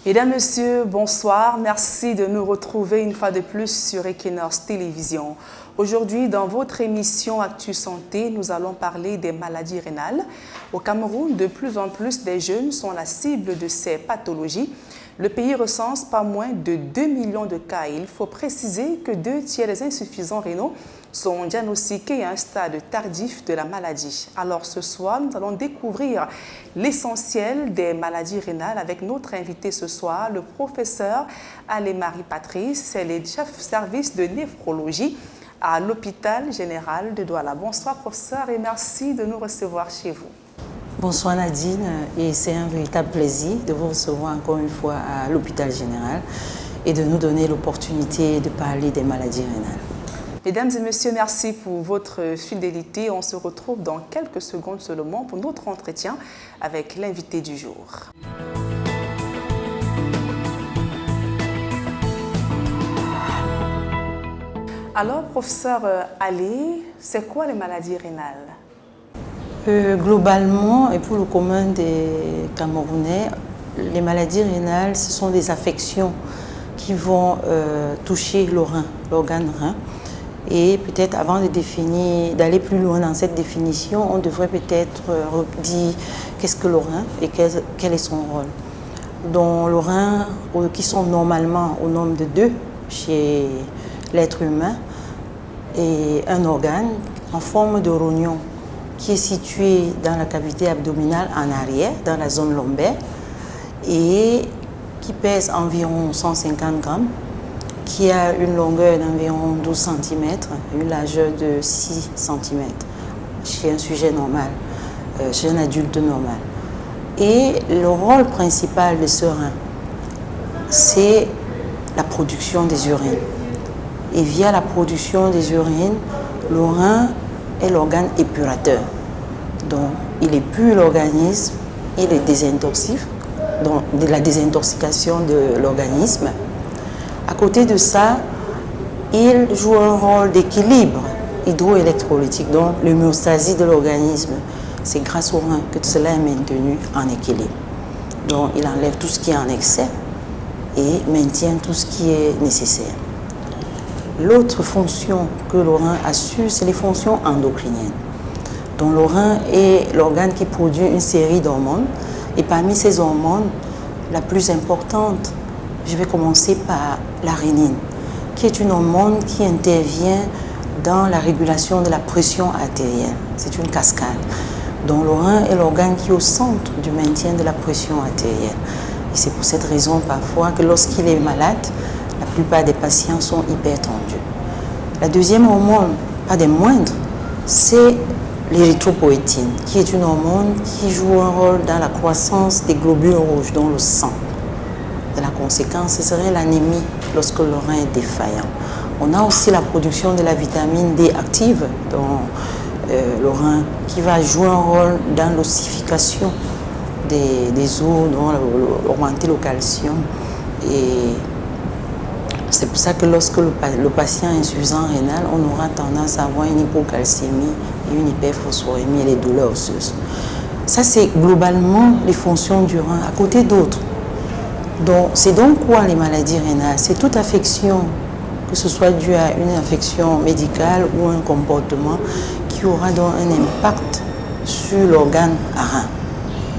Mesdames, Messieurs, bonsoir. Merci de nous retrouver une fois de plus sur Equinox Télévision. Aujourd'hui, dans votre émission Actu Santé, nous allons parler des maladies rénales. Au Cameroun, de plus en plus des jeunes sont la cible de ces pathologies. Le pays recense pas moins de 2 millions de cas. Il faut préciser que 2/3 des insuffisants rénaux sont diagnostiqués à un stade tardif de la maladie. Alors ce soir, nous allons découvrir l'essentiel des maladies rénales avec notre invité ce soir, le professeur Allé-Marie Patrice. C'est le chef service de néphrologie à l'hôpital général de Douala. Bonsoir professeur et merci de nous recevoir chez vous. Bonsoir Nadine, et c'est un véritable plaisir de vous recevoir encore une fois à l'hôpital général et de nous donner l'opportunité de parler des maladies rénales. Mesdames et messieurs, merci pour votre fidélité. On se retrouve dans quelques secondes seulement pour notre entretien avec l'invité du jour. Alors, professeur Allé, c'est quoi les maladies rénales? Globalement, et pour le commun des Camerounais, les maladies rénales, ce sont des affections qui vont toucher le rein, l'organe rein. Et peut-être avant d'aller plus loin dans cette définition, on devrait peut-être dire qu'est-ce que le rein et quel est son rôle. Donc le rein, qui sont normalement au nombre de 2 chez l'être humain, est un organe en forme de rognon qui est situé dans la cavité abdominale en arrière, dans la zone lombaire, et qui pèse environ 150 grammes, qui a une longueur d'environ 12 cm, une largeur de 6 cm chez un sujet normal, chez un adulte normal. Et le rôle principal de ce rein, c'est la production des urines. Et via la production des urines, le rein est l'organe épurateur. Donc, il épure l'organisme, il est désintoxique, donc de la désintoxication de l'organisme. À côté de ça, il joue un rôle d'équilibre hydroélectrolytique, donc l'homéostasie de l'organisme. C'est grâce au rein que cela est maintenu en équilibre. Donc, il enlève tout ce qui est en excès et maintient tout ce qui est nécessaire. L'autre fonction que le rein assure, c'est les fonctions endocriniennes. Donc le rein est l'organe qui produit une série d'hormones. Et parmi ces hormones, la plus importante, je vais commencer par la rénine, qui est une hormone qui intervient dans la régulation de la pression artérielle. C'est une cascade. Donc le rein est l'organe qui est au centre du maintien de la pression artérielle. Et c'est pour cette raison parfois que lorsqu'il est malade, la plupart des patients sont hypertendus. La deuxième hormone, pas des moindres, c'est l'érythropoïétine, qui est une hormone qui joue un rôle dans la croissance des globules rouges dans le sang. Et la conséquence, ce serait l'anémie lorsque le rein est défaillant. On a aussi la production de la vitamine D active dans le rein, qui va jouer un rôle dans l'ossification des os, donc augmenter le calcium. Et c'est pour ça que lorsque le patient est insuffisant rénal, on aura tendance à avoir une hypocalcémie et une hyperphosphorémie et les douleurs osseuses. Ça, c'est globalement les fonctions du rein, à côté d'autres. Donc, c'est donc quoi les maladies rénales? C'est toute affection, que ce soit due à une affection médicale ou un comportement qui aura donc un impact sur l'organe rein.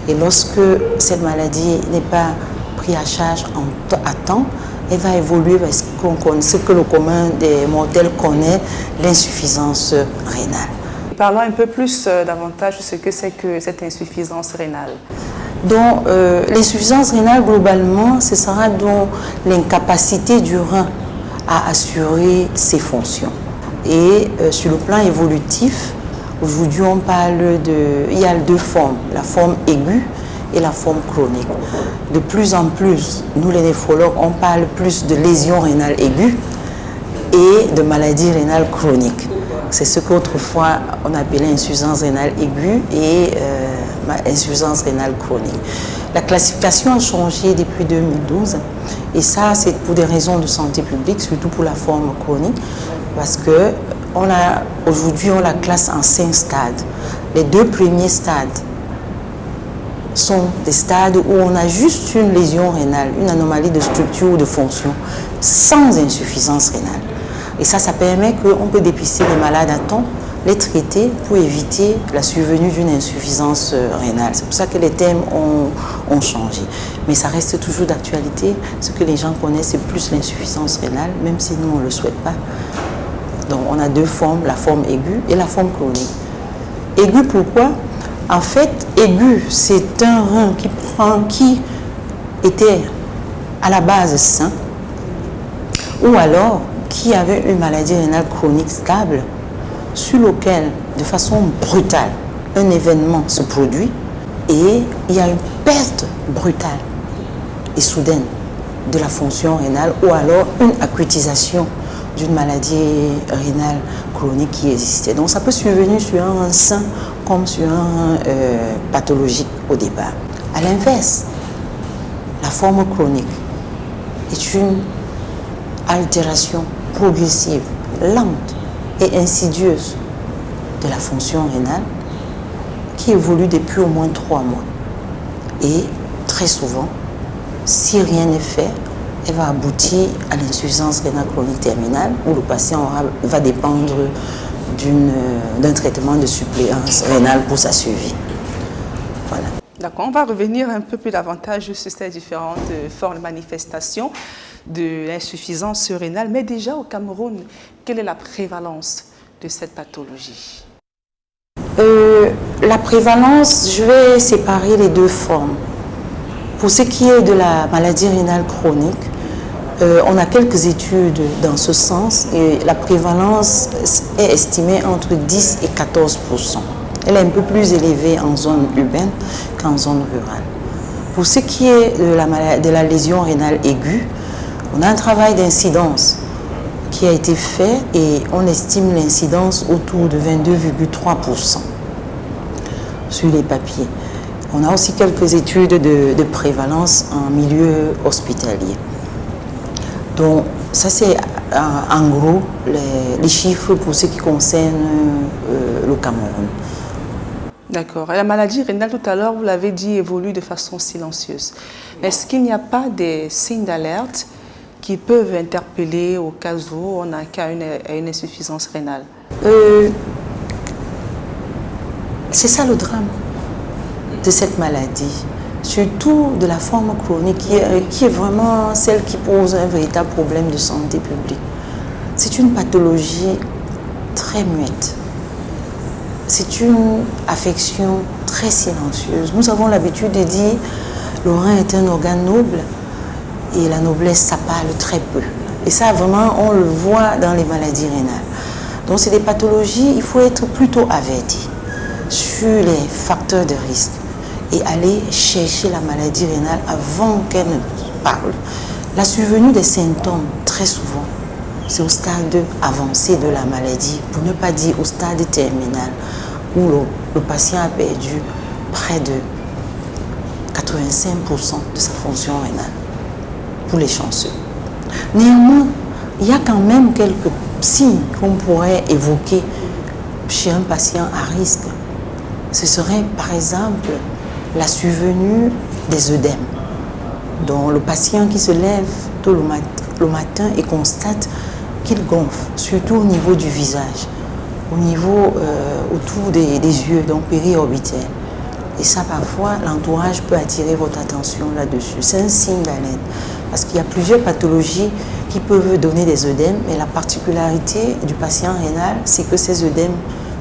Et lorsque cette maladie n'est pas prise à charge à temps, elle va évoluer vers ce que le commun des mortels connaît, l'insuffisance rénale. Parlons un peu plus davantage de ce que c'est que cette insuffisance rénale. Donc, l'insuffisance rénale, globalement, ce sera donc l'incapacité du rein à assurer ses fonctions. Et sur le plan évolutif, aujourd'hui, on parle il y a 2 formes, la forme aiguë et la forme chronique. De plus en plus, nous les néphrologues, on parle plus de lésions rénales aiguës et de maladies rénales chroniques. C'est ce qu'autrefois on appelait insuffisance rénale aiguë et insuffisance rénale chronique. La classification a changé depuis 2012 et ça c'est pour des raisons de santé publique, surtout pour la forme chronique, parce que aujourd'hui on la classe en 5 stades. Les 2 premiers stades sont des stades où on a juste une lésion rénale, une anomalie de structure ou de fonction, sans insuffisance rénale. Et ça permet qu'on peut dépister les malades à temps, les traiter pour éviter la survenue d'une insuffisance rénale. C'est pour ça que les thèmes ont changé. Mais ça reste toujours d'actualité. Ce que les gens connaissent, c'est plus l'insuffisance rénale, même si nous, on ne le souhaite pas. Donc, on a deux formes, la forme aiguë et la forme chronique. Aiguë, pourquoi? En fait, aigu, c'est un rein qui était à la base sain, ou alors qui avait une maladie rénale chronique stable, sur lequel, de façon brutale, un événement se produit et il y a une perte brutale et soudaine de la fonction rénale, ou alors une acutisation d'une maladie rénale chronique qui existait. Donc ça peut survenir sur un rein sain comme sur un rein pathologique au départ. À l'inverse, la forme chronique est une altération progressive, lente et insidieuse de la fonction rénale qui évolue depuis au moins 3 mois. Et très souvent, si rien n'est fait, elle va aboutir à l'insuffisance rénale chronique terminale où le patient va dépendre d'un traitement de suppléance rénale pour sa survie. Voilà. D'accord, on va revenir un peu plus davantage sur ces différentes formes de manifestations de l'insuffisance rénale. Mais déjà au Cameroun, quelle est la prévalence de cette pathologie? La prévalence, je vais séparer les deux formes. Pour ce qui est de la maladie rénale chronique, on a quelques études dans ce sens et la prévalence est estimée entre 10 et 14%. Elle est un peu plus élevée en zone urbaine qu'en zone rurale. Pour ce qui est de la lésion rénale aiguë, on a un travail d'incidence qui a été fait et on estime l'incidence autour de 22,3% sur les papiers. On a aussi quelques études de prévalence en milieu hospitalier. Donc, ça c'est en gros les chiffres pour ce qui concerne le Cameroun. D'accord. La maladie rénale, tout à l'heure, vous l'avez dit, évolue de façon silencieuse. Est-ce qu'il n'y a pas des signes d'alerte qui peuvent interpeller au cas où on a qu'à une insuffisance rénale? C'est ça le drame de cette maladie, surtout de la forme chronique qui est vraiment celle qui pose un véritable problème de santé publique. C'est une pathologie très muette. C'est une affection très silencieuse. Nous avons l'habitude de dire que le rein est un organe noble et la noblesse, ça parle très peu. Et ça, vraiment, on le voit dans les maladies rénales. Donc, c'est des pathologies, il faut être plutôt averti sur les facteurs de risque et aller chercher la maladie rénale avant qu'elle ne parle. La survenue des symptômes, très souvent, c'est au stade avancé de la maladie, pour ne pas dire au stade terminal, où le patient a perdu près de 85% de sa fonction rénale, pour les chanceux. Néanmoins, il y a quand même quelques signes qu'on pourrait évoquer chez un patient à risque. Ce serait par exemple la survenue des œdèmes, dont le patient qui se lève tôt le matin et constate qu'il gonfle, surtout au niveau du visage, au niveau autour des yeux, donc périorbitaire. Et ça, parfois, l'entourage peut attirer votre attention là-dessus. C'est un signe d'alerte, parce qu'il y a plusieurs pathologies qui peuvent donner des œdèmes, mais la particularité du patient rénal, c'est que ces œdèmes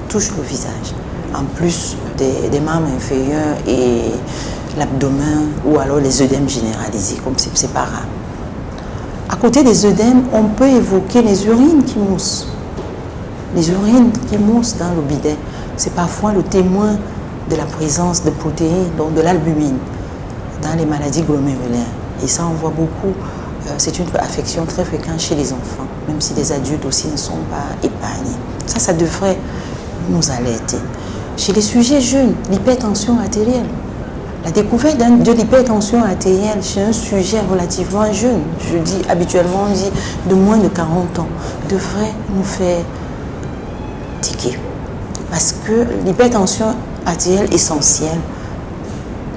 touchent le visage, en plus des membres inférieurs et l'abdomen, ou alors les œdèmes généralisés, comme c'est pas rare. À côté des œdèmes, on peut évoquer les urines qui moussent. Les urines qui moussent dans le bidet, c'est parfois le témoin de la présence de protéines, donc de l'albumine, dans les maladies glomérulaires. Et ça, on voit beaucoup. C'est une affection très fréquente chez les enfants, même si les adultes aussi ne sont pas épargnés. Ça devrait nous alerter. Chez les sujets jeunes, l'hypertension artérielle. La découverte de l'hypertension artérielle chez un sujet relativement jeune, je dis habituellement, on dit de moins de 40 ans, devrait nous faire tiquer. Parce que l'hypertension artérielle essentielle,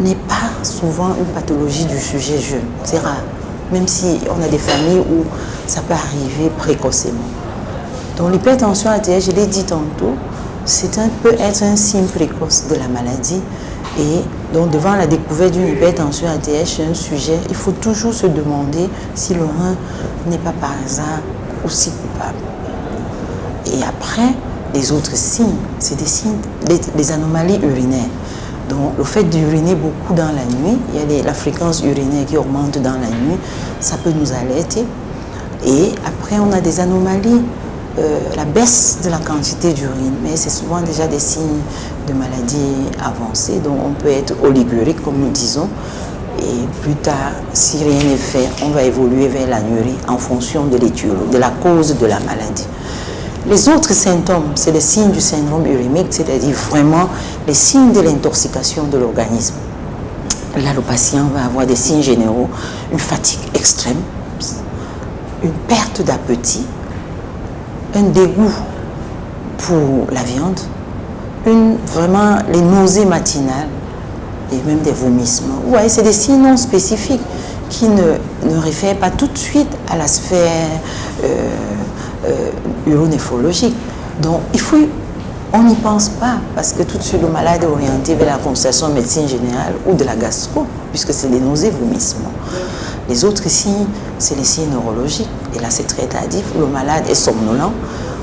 n'est pas souvent une pathologie du sujet jeune. C'est rare. Même si on a des familles où ça peut arriver précocement. Donc l'hypertension artérielle, je l'ai dit tantôt, peut être un signe précoce de la maladie. Et donc devant la découverte d'une hypertension artérielle chez un sujet, il faut toujours se demander si le rein n'est pas par hasard aussi coupable. Et après, les autres signes, c'est des signes, des anomalies urinaires. Donc le fait d'uriner beaucoup dans la nuit, il y a la fréquence urinaire qui augmente dans la nuit, ça peut nous alerter. Et après, on a des anomalies, la baisse de la quantité d'urine, mais c'est souvent déjà des signes de maladie avancée, donc on peut être oligurique comme nous disons, et plus tard, si rien n'est fait, on va évoluer vers l'anurie en fonction de l'étude, de la cause de la maladie. Les autres symptômes, c'est les signes du syndrome urémique, c'est-à-dire vraiment les signes de l'intoxication de l'organisme. Là, le patient va avoir des signes généraux, une fatigue extrême, une perte d'appétit, un dégoût pour la viande, vraiment les nausées matinales et même des vomissements. Ouais, c'est des signes non spécifiques qui ne réfèrent pas tout de suite à la sphère uronéphrologique. Donc, on n'y pense pas parce que tout de suite le malade est orienté vers la consultation en médecine générale ou de la gastro, puisque c'est les nausées, vomissements. Les autres signes, c'est les signes neurologiques. Et là, c'est très tardif. Le malade est somnolent,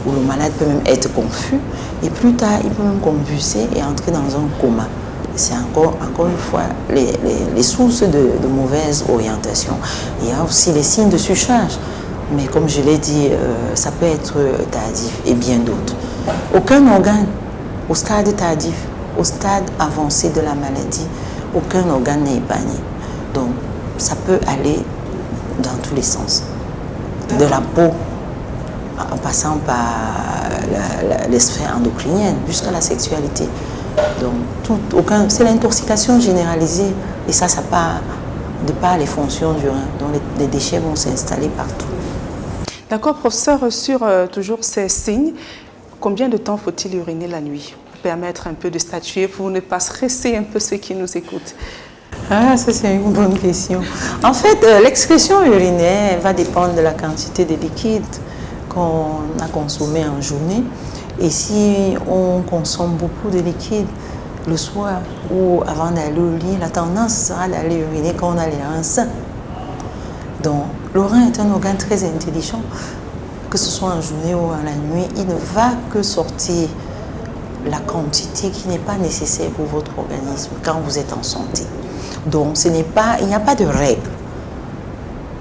ou le malade peut même être confus. Et plus tard, il peut même convulser et entrer dans un coma. C'est encore une fois les sources de mauvaise orientation. Il y a aussi les signes de surcharge. Mais comme je l'ai dit, ça peut être tardif et bien d'autres. Aucun organe, au stade tardif, au stade avancé de la maladie, aucun organe n'est épargné. Donc, ça peut aller dans tous les sens. De la peau, en passant par les sphères endocriniennes, jusqu'à la sexualité. Donc, c'est l'intoxication généralisée. Et ça part de par les fonctions du rein. Donc, les déchets vont s'installer partout. D'accord, professeur, sur toujours ces signes, combien de temps faut-il uriner la nuit pour permettre un peu de statuer, pour ne pas stresser un peu ceux qui nous écoutent? Ah, ça c'est une bonne question. En fait, l'excrétion urinaire va dépendre de la quantité de liquide qu'on a consommé en journée. Et si on consomme beaucoup de liquide le soir ou avant d'aller au lit, la tendance sera d'aller uriner quand on a les reins sains. Donc, le rein est un organe très intelligent, que ce soit en journée ou en la nuit. Il ne va que sortir la quantité qui n'est pas nécessaire pour votre organisme quand vous êtes en santé. Donc, il n'y a pas de règle.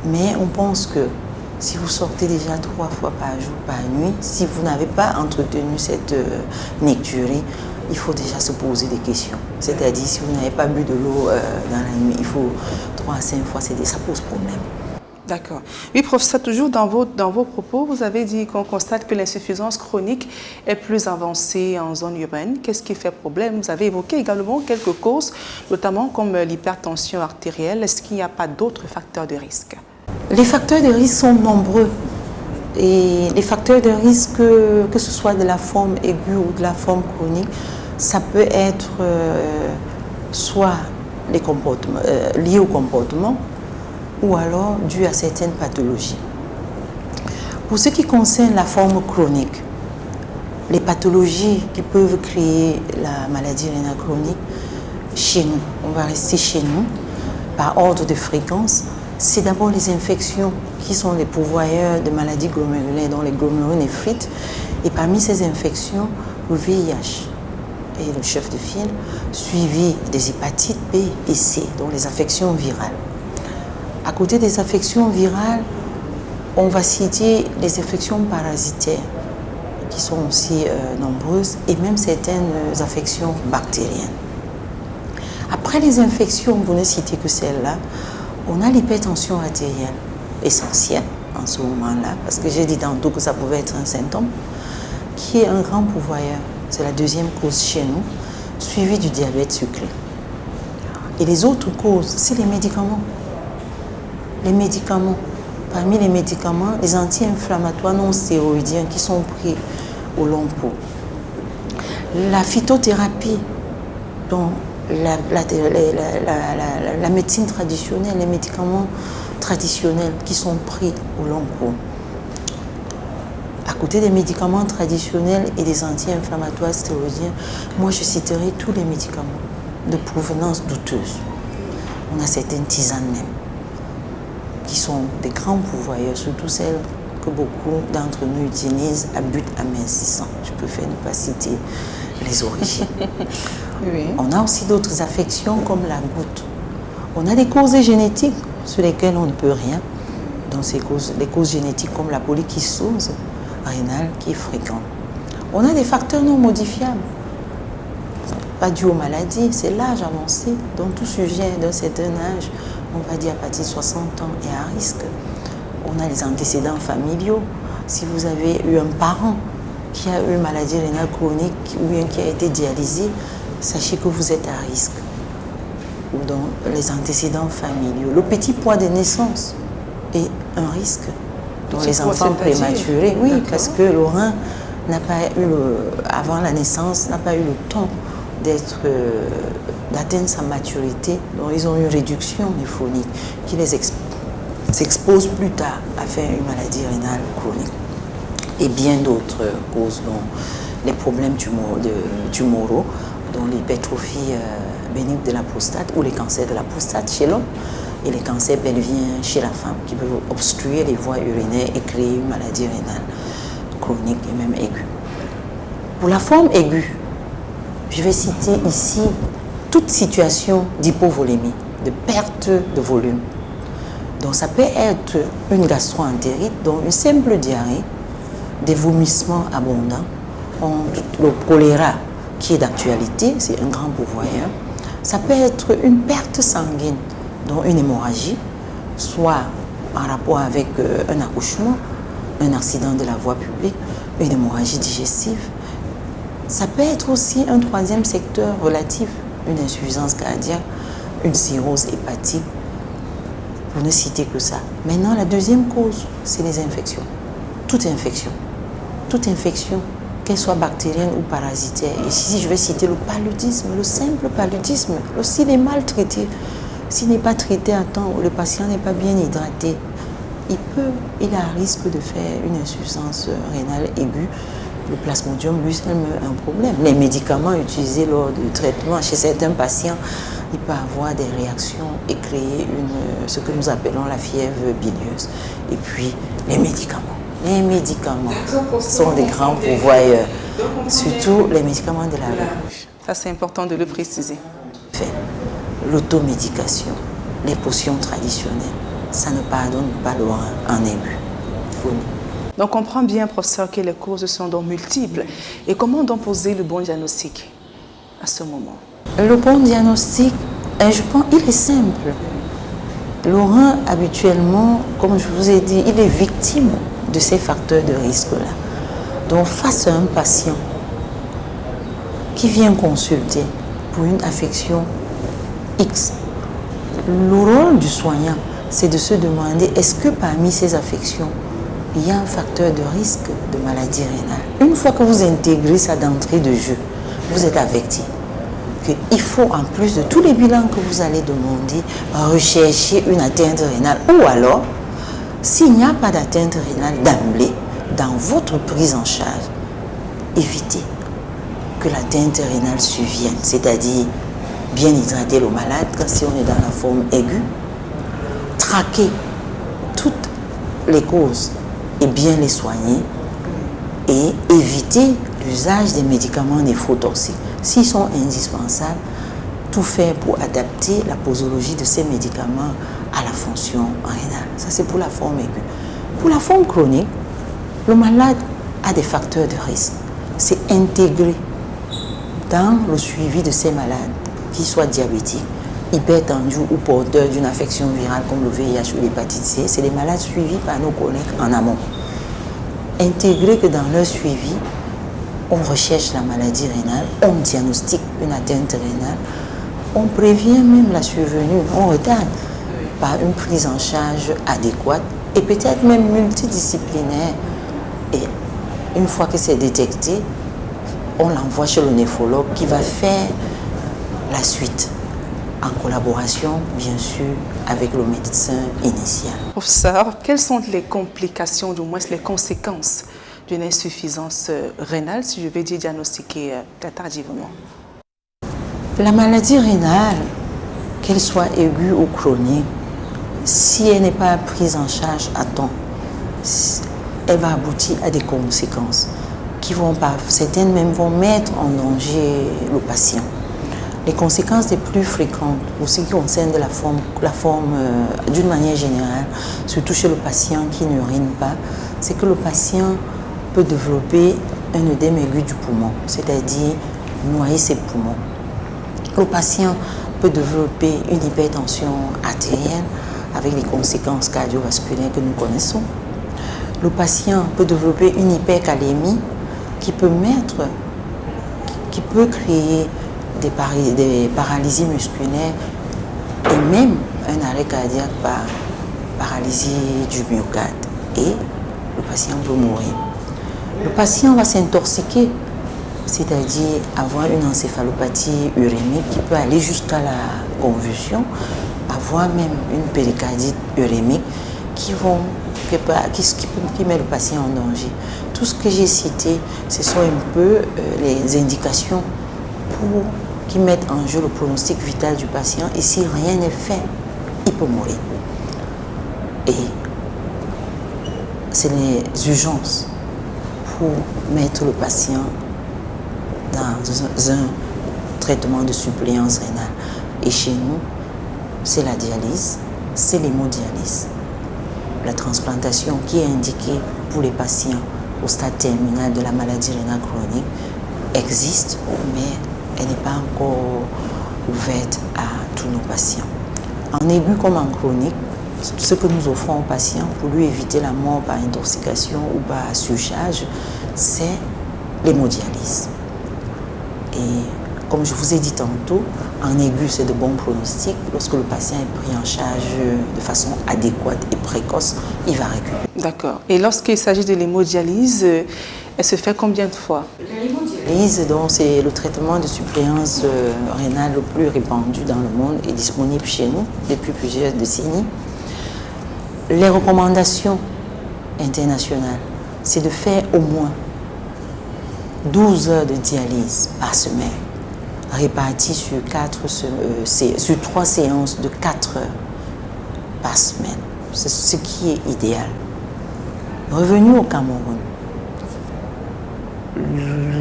Mais on pense que si vous sortez déjà 3 fois par jour, par nuit, si vous n'avez pas entretenu cette necturie, il faut déjà se poser des questions. C'est-à-dire, si vous n'avez pas bu de l'eau dans la nuit, il faut 3 à 5 fois, ça pose problème. D'accord. Oui, professeur, toujours dans vos propos, vous avez dit qu'on constate que l'insuffisance chronique est plus avancée en zone urbaine. Qu'est-ce qui fait problème? Vous avez évoqué également quelques causes, notamment comme l'hypertension artérielle. Est-ce qu'il n'y a pas d'autres facteurs de risque? Les facteurs de risque sont nombreux. Et les facteurs de risque, que ce soit de la forme aiguë ou de la forme chronique, ça peut être soit les comportements, liés au comportement, ou alors dû à certaines pathologies. Pour ce qui concerne la forme chronique, les pathologies qui peuvent créer la maladie rénale chronique, chez nous, on va rester chez nous, par ordre de fréquence, c'est d'abord les infections qui sont les pourvoyeurs de maladies glomérulaires, dont les glomérulonéphrites. Et parmi ces infections, le VIH est le chef de file, suivi des hépatites B et C, donc les infections virales. À côté des infections virales, on va citer les infections parasitaires, qui sont aussi nombreuses, et même certaines infections bactériennes. Après les infections, vous ne citez que celles-là, on a l'hypertension artérielle, essentielle en ce moment-là, parce que j'ai dit tantôt que ça pouvait être un symptôme, qui est un grand pourvoyeur. C'est la deuxième cause chez nous, suivie du diabète sucré. Et les autres causes, c'est les médicaments. Les médicaments. Parmi les médicaments, les anti-inflammatoires non stéroïdiens qui sont pris au long cours. La phytothérapie, dont la médecine traditionnelle, les médicaments traditionnels qui sont pris au long cours. À côté des médicaments traditionnels et des anti-inflammatoires stéroïdiens, moi je citerai tous les médicaments de provenance douteuse. On a certaines tisanes même qui sont des grands pourvoyeurs, surtout celles que beaucoup d'entre nous utilisent à but amincissant. Je préfère ne pas citer les origines. Oui. On a aussi d'autres affections comme la goutte. On a des causes génétiques sur lesquelles on ne peut rien. Donc les causes génétiques comme la polykystose rénale qui est fréquente. On a des facteurs non modifiables, pas dû aux maladies, c'est l'âge avancé. Donc tout sujet d'un certain âge, on va dire à partir de 60 ans, est à risque. On a les antécédents familiaux. Si vous avez eu un parent qui a eu une maladie rénale chronique ou bien qui a été dialysé, sachez que vous êtes à risque. Ou dans les antécédents familiaux. Le petit poids des naissances est un risque. Donc les enfants prématurés, oui, parce que le rein n'a pas eu, avant la naissance, n'a pas eu le temps d'atteindre sa maturité. Donc ils ont une réduction néphronique qui les s'expose plus tard à faire une maladie rénale chronique. Et bien d'autres causes, dont les problèmes tumoraux, dont l'hypertrophie bénigne de la prostate ou les cancers de la prostate chez l'homme et les cancers pelviens chez la femme qui peuvent obstruer les voies urinaires et créer une maladie rénale chronique et même aiguë. Pour la forme aiguë, je vais citer ici toute situation d'hypovolémie, de perte de volume. Donc ça peut être une gastro-entérite, donc une simple diarrhée, des vomissements abondants, le choléra qui est d'actualité, c'est un grand pourvoyeur. Ça peut être une perte sanguine, donc une hémorragie, soit en rapport avec un accouchement, un accident de la voie publique, une hémorragie digestive. Ça peut être aussi un troisième secteur relatif, une insuffisance cardiaque, une cirrhose hépatique, pour ne citer que ça. Maintenant, la deuxième cause, c'est les infections. Toute infection, qu'elle soit bactérienne ou parasitaire. Et si je vais citer le paludisme, le simple paludisme, s'il est mal traité, s'il n'est pas traité à temps ou le patient n'est pas bien hydraté, il a un risque de faire une insuffisance rénale aiguë. Le plasmodium, lui, c'est un problème. Les médicaments utilisés lors du traitement chez certains patients, il peut avoir des réactions et créer ce que nous appelons la fièvre bilieuse. Et puis, les médicaments. Les médicaments sont des grands pourvoyeurs, surtout les médicaments de la rue. Ça, c'est important de le préciser. L'automédication, les potions traditionnelles, ça ne pardonne pas le rein en aigu. Donc, on comprend bien, professeur, que les causes sont donc multiples. Et comment donc poser le bon diagnostic à ce moment? Le bon diagnostic, je pense, il est simple. Le rein, habituellement, comme je vous ai dit, il est victime de ces facteurs de risque-là. Donc, face à un patient qui vient consulter pour une affection X, le rôle du soignant, c'est de se demander, est-ce que parmi ces affections, il y a un facteur de risque de maladie rénale? Une fois que vous intégrez ça d'entrée de jeu, vous êtes averti qu'il faut, en plus de tous les bilans que vous allez demander, rechercher une atteinte rénale. Ou alors, s'il n'y a pas d'atteinte rénale d'emblée, dans votre prise en charge, évitez que l'atteinte rénale survienne, c'est-à-dire bien hydrater le malade quand si on est dans la forme aiguë, traquer toutes les causes et bien les soigner et éviter l'usage des médicaments néphrotoxiques. S'ils sont indispensables, tout faire pour adapter la posologie de ces médicaments à la fonction rénale. Ça, c'est pour la forme aiguë. Pour la forme chronique, le malade a des facteurs de risque. C'est intégré dans le suivi de ces malades, qu'ils soient diabétiques, hypertendus ou porteurs d'une affection virale comme le VIH ou l'hépatite C. C'est les malades suivis par nos collègues en amont. Intégré que dans leur suivi, on recherche la maladie rénale, on diagnostique une atteinte rénale, on prévient même la survenue, on retarde par une prise en charge adéquate et peut-être même multidisciplinaire. Et une fois que c'est détecté, on l'envoie chez le néphrologue qui va faire la suite, en collaboration, bien sûr, avec le médecin initial. Professeur, quelles sont les complications, du moins les conséquences d'une insuffisance rénale, si je vais dire diagnostiquée tardivement? La maladie rénale, qu'elle soit aiguë ou chronique, si elle n'est pas prise en charge à temps, elle va aboutir à des conséquences qui vont pas, certaines même vont mettre en danger le patient. Les conséquences les plus fréquentes, pour ce qui concerne de la forme d'une manière générale, surtout chez le patient qui n'urine pas, c'est que le patient peut développer un œdème aigu du poumon, c'est-à-dire noyer ses poumons. Le patient peut développer une hypertension artérielle avec les conséquences cardiovasculaires que nous connaissons. Le patient peut développer une hypercalémie qui peut créer des paralysies musculaires et même un arrêt cardiaque par paralysie du myocarde. Et le patient peut mourir. Le patient va s'intoxiquer, c'est-à-dire avoir une encéphalopathie urémique qui peut aller jusqu'à la convulsion, avoir même une péricardite urémique qui met le patient en danger. Tout ce que j'ai cité, ce sont un peu les indications qui mettent en jeu le pronostic vital du patient. Et si rien n'est fait, il peut mourir. Et c'est les urgences pour mettre le patient dans un traitement de suppléance rénale. Et chez nous, c'est la dialyse, c'est l'hémodialyse. La transplantation qui est indiquée pour les patients au stade terminal de la maladie rénale chronique existe, mais elle n'est pas encore ouverte à tous nos patients. En aigu comme en chronique, ce que nous offrons aux patients pour lui éviter la mort par intoxication ou par surcharge, c'est l'hémodialyse. Et comme je vous ai dit tantôt, en aigu, c'est de bons pronostics. Lorsque le patient est pris en charge de façon adéquate et précoce, il va récupérer. D'accord. Et lorsqu'il s'agit de l'hémodialyse, elle se fait combien de fois? L'hémodialyse, donc, c'est le traitement de suppléance rénale le plus répandu dans le monde et disponible chez nous depuis plusieurs décennies. Les recommandations internationales, c'est de faire au moins 12 heures de dialyse par semaine, réparties sur 3 séances de 4 heures par semaine. C'est ce qui est idéal. Revenu au Cameroun,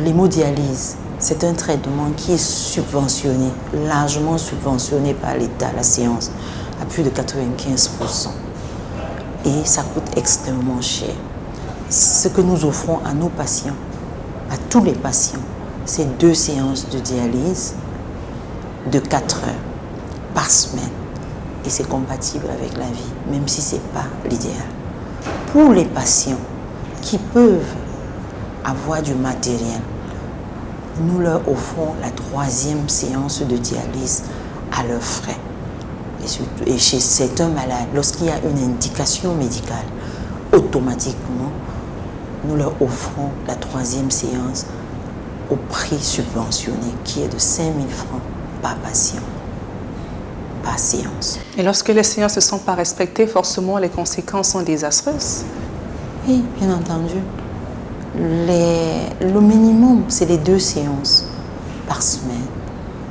l'hémodialyse, c'est un traitement qui est subventionné, largement subventionné par l'État, la séance, à plus de 95%. Et ça coûte extrêmement cher. Ce que nous offrons à nos patients, à tous les patients, c'est 2 séances de dialyse de 4 heures par semaine. Et c'est compatible avec la vie, même si ce n'est pas l'idéal. Pour les patients qui peuvent avoir du matériel, nous leur offrons la 3e séance de dialyse à leurs frais. Et chez certains malades, lorsqu'il y a une indication médicale, automatiquement, nous leur offrons la 3e séance au prix subventionné qui est de 5 000 francs par patient, par séance. Et lorsque les séances ne sont pas respectées, forcément les conséquences sont désastreuses? Oui, bien entendu. Le minimum, c'est les 2 séances par semaine.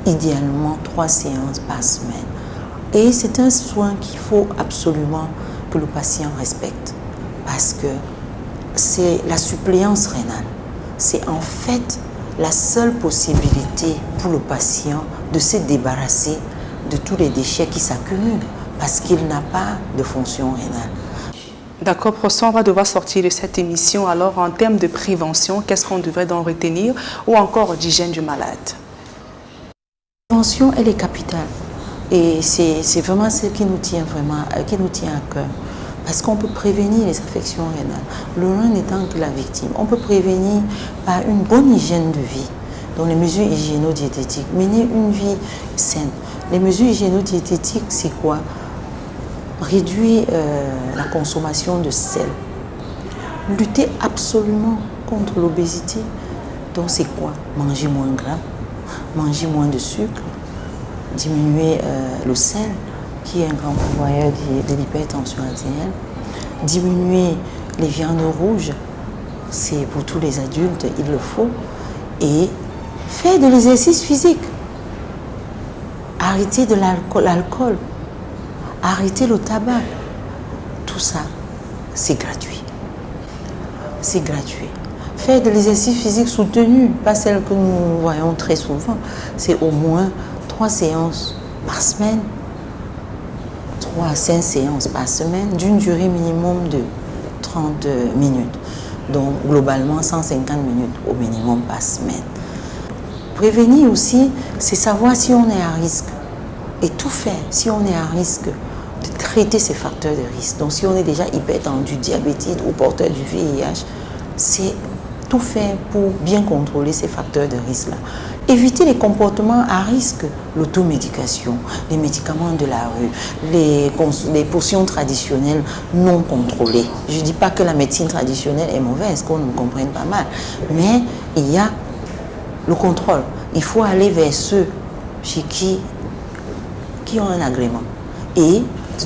Idéalement, 3 séances par semaine. Et c'est un soin qu'il faut absolument que le patient respecte. Parce que c'est la suppléance rénale. C'est en fait la seule possibilité pour le patient de se débarrasser de tous les déchets qui s'accumulent parce qu'il n'a pas de fonction rénale. D'accord, professeur, on va devoir sortir de cette émission. Alors, en termes de prévention, qu'est-ce qu'on devrait donc retenir ou encore d'hygiène du malade? La prévention, elle est capitale. Et c'est vraiment ce qui nous tient à cœur. Parce qu'on peut prévenir les affections rénales. Le rein n'étant que la victime. On peut prévenir par une bonne hygiène de vie, dans les mesures hygiéno-diététiques. Mener une vie saine. Les mesures hygiéno-diététiques, c'est quoi? Réduire la consommation de sel. Lutter absolument contre l'obésité. Donc c'est quoi? Manger moins gras, manger moins de sucre, diminuer le sel, qui est un grand pourvoyeur de l'hypertension artérielle, diminuer les viandes rouges, c'est pour tous les adultes, il le faut, et faire de l'exercice physique, arrêter de l'alcool, arrêter le tabac, tout ça, c'est gratuit. C'est gratuit. Faire de l'exercice physique soutenu, pas celle que nous voyons très souvent, c'est au moins 3 séances par semaine, 3 à 5 séances par semaine, d'une durée minimum de 30 minutes. Donc globalement 150 minutes au minimum par semaine. Prévenir aussi, c'est savoir si on est à risque et tout faire si on est à risque de traiter ces facteurs de risque. Donc si on est déjà hypertendu, diabétique ou porteur du VIH, c'est tout faire pour bien contrôler ces facteurs de risque-là. Éviter les comportements à risque, l'automédication, les médicaments de la rue, les potions traditionnelles non contrôlées. Je ne dis pas que la médecine traditionnelle est mauvaise, qu'on me comprenne pas mal, mais il y a le contrôle. Il faut aller vers ceux chez qui ont un agrément et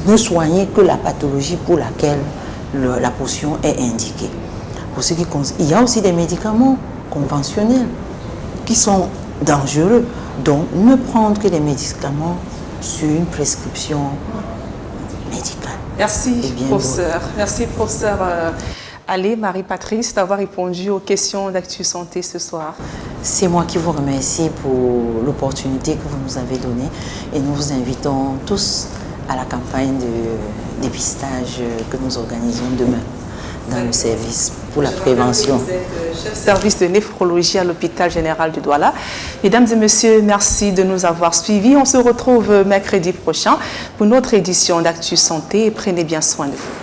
ne soigner que la pathologie pour laquelle la potion est indiquée. Pour ce qui il y a aussi des médicaments conventionnels qui sont dangereux. Donc, ne prendre que des médicaments sur une prescription médicale. Merci, professeur. Merci, professeur Allé, Marie-Patrice, d'avoir répondu aux questions d'Actu Santé ce soir. C'est moi qui vous remercie pour l'opportunité que vous nous avez donnée et nous vous invitons tous à la campagne de dépistage que nous organisons demain dans le service pour la prévention. Vous êtes chef service de néphrologie à l'hôpital général de Douala. Mesdames et messieurs, merci de nous avoir suivis. On se retrouve mercredi prochain pour notre édition d'Actu Santé et prenez bien soin de vous.